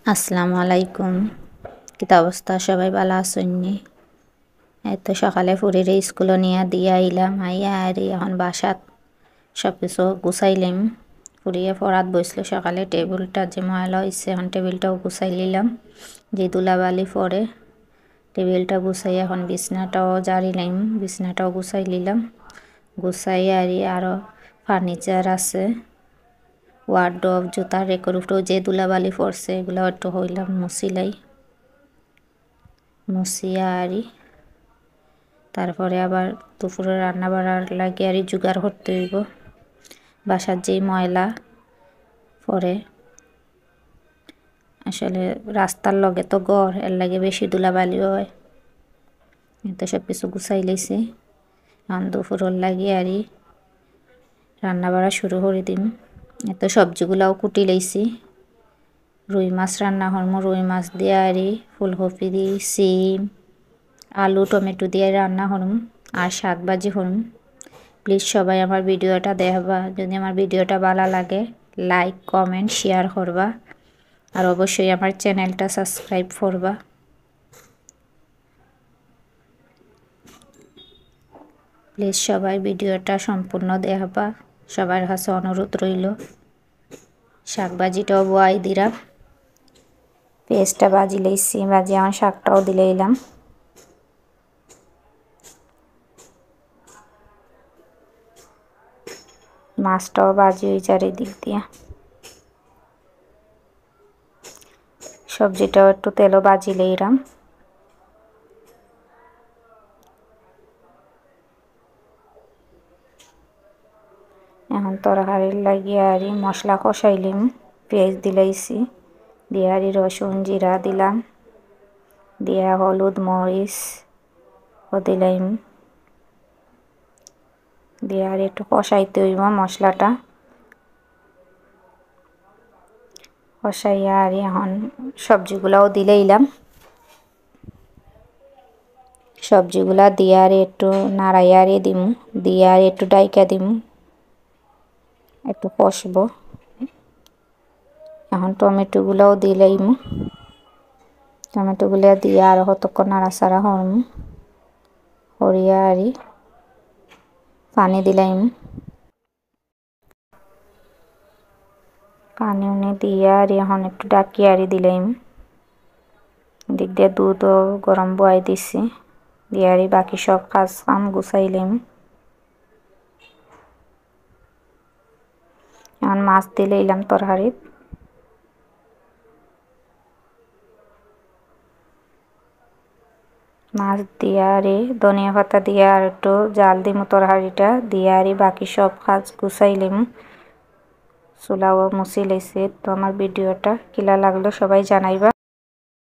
আসসালামু আলাইকুম। কিতা অবস্থা? সবাই ভালো আছেননি? এই তো সকালে ফুরিরে স্কুলে নিয়ে দিয়ে আইলাম, আইয়া আর এখন বাসাত সব কিছু গুছাইলাম। ফুরিয়ে পড়াত বসল সকালে, টেবিলটা যে ময়লা হয়েছে এখন টেবিলটাও গুছাই নিলাম, যে ধুলাবালি পরে টেবিলটা গুছাই এখন বিছনাটাও জারিলাম, বিছনাটাও গুছাই নিলাম। গুছাই আরও ফার্নিচার আছে, ওয়ার্ডরোব, জুতার রেকের উপরেও যে ধুলাবালি পড়ছে এগুলো একটু হইলাম মুছিলাই, মুছিয়া তারপরে আবার দুপুরে রান্না বাড়ার লাগে জোগাড় করতে হইব। বাসার যেই ময়লা পরে আসলে রাস্তার লগে তো ঘর, এর লাগে বেশি ধুলাবালি হয়। তো সব কিছু গুছাই লইছি, এখন দুপুরের লাগে রান্না বাড়া শুরু করে দিন। এত সবজিগুলাও কুটি লইছি, রুই মাছ রান্না করবো, রুই মাছ দিয়ে ফুলকপি দিয়ে, সিম, আলু, টমেটো দিয়ে রান্না করুম আর শাক ভাজি করুম। প্লিজ সবাই আমার ভিডিওটা দেখবা, যদি আমার ভিডিওটা ভালো লাগে লাইক কমেন্ট শেয়ার করবা, আর অবশ্যই আমার চ্যানেলটা সাবস্ক্রাইব করবা। প্লিজ সবাই ভিডিওটা সম্পূর্ণ দেখবা, সবার কাছে অনুরোধ রইল। শাক ভাজিটাও বয়াই দিলাম, পেঁয়াজটা ভাজি লইছি, ভাজি আমার শাকটাও দিলাম। মাছটাও ভাজি ওই চারিদিক দিয়া, সবজিটাও একটু তেলও ভাজি লইলাম। এখন তরকারির লাগিয়ে মশলা কষাইলিম, পেঁয়াজ দিলাইছি, দিয়ে রসুন জিরা দিলাম, দিয়া হলুদ মরিচ ও দিলাম, দিয়ে একটু কষাইতে হইব মশলাটা। কষাইয়া এখন সবজিগুলাও দিলাম, সবজিগুলা দিয়ে একটু নাড়াইয়া দিমু, দিয়ে একটু ডাইকা দিমু, একটু কষবো। এখন টমেটোগুলাও দিলাম, টমেটোগুলা দিয়ে আরও কতক্ষণ নাড়াচাড়া করমু, করিয়া পানি দিলাম, পানি উনি দিয়ে এখন একটু ডাকিয়ে দিলাম। দিক দিয়ে দুধও গরম বয়াই দিছি, দিয়ে বাকি সব কাজ কাম গুছাইলাম। এখন মাছ দিলাম তরকারিত, মাছ দিয়া ধনিয়া পাতা দিয়ে আর একটু জাল দিমু তরকারিটা দিয়ে বাকি সব কাজ গুছাইলাম। চুলাও মুছি লইছি। তো আমার ভিডিওটা কিলা লাগলো সবাই জানাইবা।